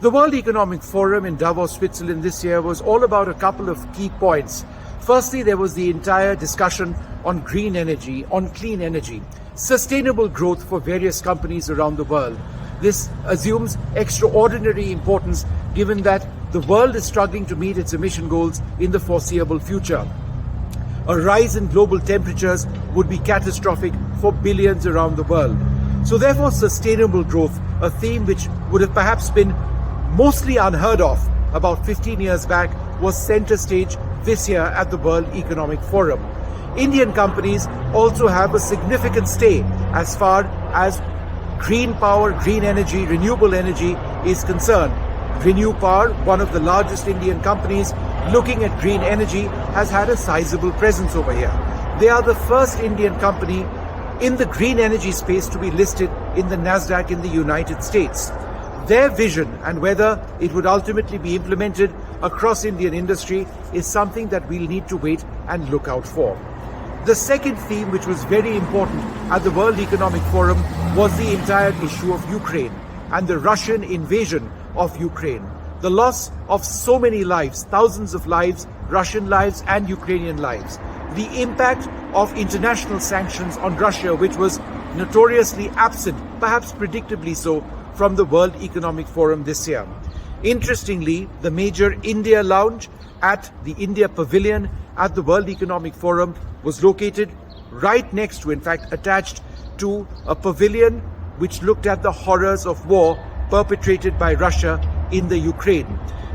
The World Economic Forum in Davos, Switzerland this year was all about a couple of key points. Firstly, there was the entire discussion on green energy, on clean energy, sustainable growth for various companies around the world. This assumes extraordinary importance given that the world is struggling to meet its emission goals in the foreseeable future. A rise in global temperatures would be catastrophic for billions around the world. So therefore, sustainable growth, a theme which would have perhaps been mostly unheard of about 15 years back, was center stage this year at the World Economic Forum. Indian companies also have a significant stay as far as green power, green energy, renewable energy is concerned. Renew Power, one of the largest Indian companies looking at green energy, has had a sizable presence over here. They are the first Indian company in the green energy space to be listed in the Nasdaq in the United States. Their vision and whether it would ultimately be implemented across Indian industry is something that we'll need to wait and look out for. The second theme, which was very important at the World Economic Forum, was the entire issue of Ukraine and the Russian invasion of Ukraine. The loss of so many lives, thousands of lives, Russian lives and Ukrainian lives. The impact of international sanctions on Russia, which was notoriously absent, perhaps predictably so, from the World Economic Forum this year. Interestingly, the major India lounge at the India Pavilion at the World Economic Forum was located right next to, in fact, attached to a pavilion which looked at the horrors of war perpetrated by Russia in the Ukraine.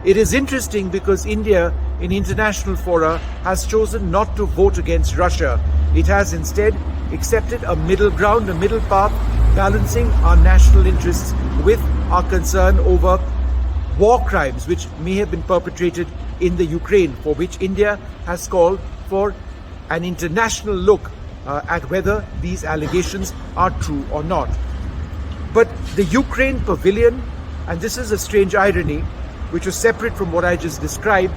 It is interesting because India in international fora has chosen not to vote against Russia. It has instead accepted a middle ground, a middle path, balancing our national interests with our concern over war crimes which may have been perpetrated in the Ukraine, for which India has called for an international look at whether these allegations are true or not. But the Ukraine pavilion, and this is a strange irony, which was separate from what I just described,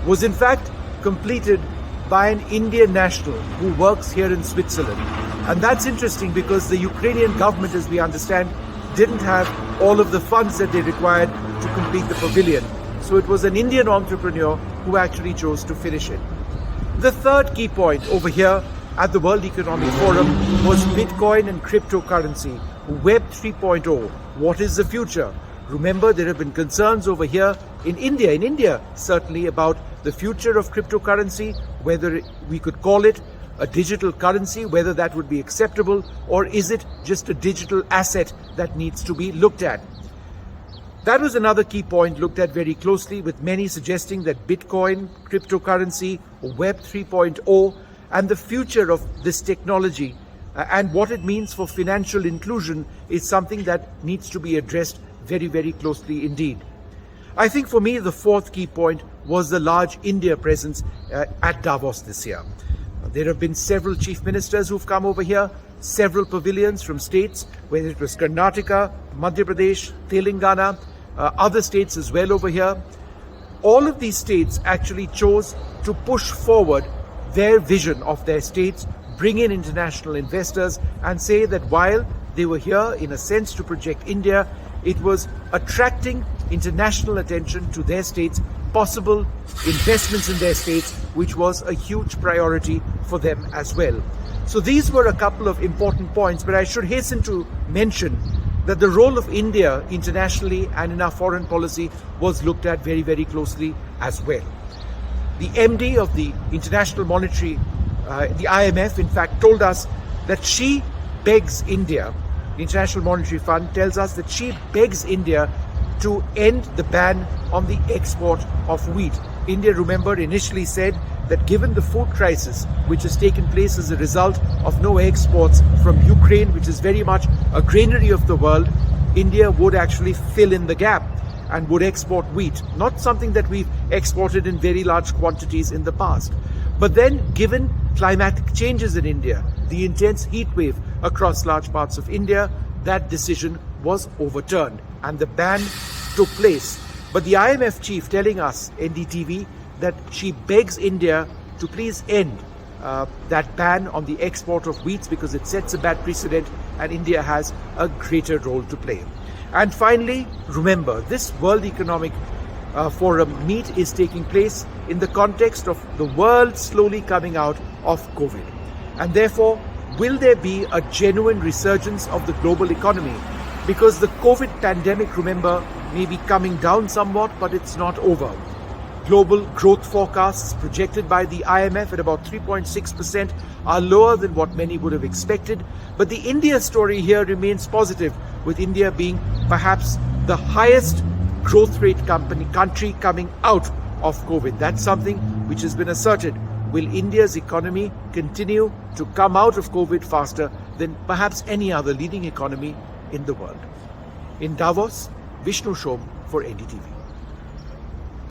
was in fact completed by an Indian national who works here in Switzerland. And that's interesting because the Ukrainian government, as we understand, didn't have all of the funds that they required to complete the pavilion. So it was an Indian entrepreneur who actually chose to finish it. The third key point over here at the World Economic Forum was Bitcoin and cryptocurrency, Web 3.0. What is the future? Remember, there have been concerns over here in India certainly, about the future of cryptocurrency, whether we could call it a digital currency, whether that would be acceptable, or is it just a digital asset that needs to be looked at? That was another key point looked at very closely, with many suggesting that Bitcoin, cryptocurrency, Web 3.0, and the future of this technology and what it means for financial inclusion is something that needs to be addressed very, very closely indeed. I think for me, the fourth key point was the large India presence at Davos this year. There have been several chief ministers who've come over here, several pavilions from states, whether it was Karnataka, Madhya Pradesh, Telangana, other states as well over here. All of these states actually chose to push forward their vision of their states, bring in international investors, and say that while they were here in a sense to project India, it was attracting international attention to their states, possible investments in their states, which was a huge priority for them as well. So these were a couple of important points, but I should hasten to mention that the role of India internationally and in our foreign policy was looked at very, very closely as well. The MD of the International Monetary, the IMF, in fact, told us that she begs India, the International Monetary Fund tells us that she begs India to end the ban on the export of wheat. India, remember, initially said that given the food crisis which has taken place as a result of no exports from Ukraine, which is very much a granary of the world, India would actually fill in the gap and would export wheat, not something that we've exported in very large quantities in the past. But then, given climatic changes in India, the intense heat wave across large parts of India, that decision was overturned and the ban took place. But the IMF chief telling us, NDTV, that she begs India to please end that ban on the export of wheat because it sets a bad precedent and India has a greater role to play. And finally, remember, this World Economic Forum meet is taking place in the context of the world slowly coming out of COVID. And therefore, will there be a genuine resurgence of the global economy? Because the COVID pandemic, remember, may be coming down somewhat, but it's not over. Global growth forecasts projected by the IMF at about 3.6% are lower than what many would have expected. But the India story here remains positive, with India being perhaps the highest growth rate country coming out of COVID. That's something which has been asserted. Will India's economy continue to come out of COVID faster than perhaps any other leading economy in the world? In Davos, Vishnu for NDTV.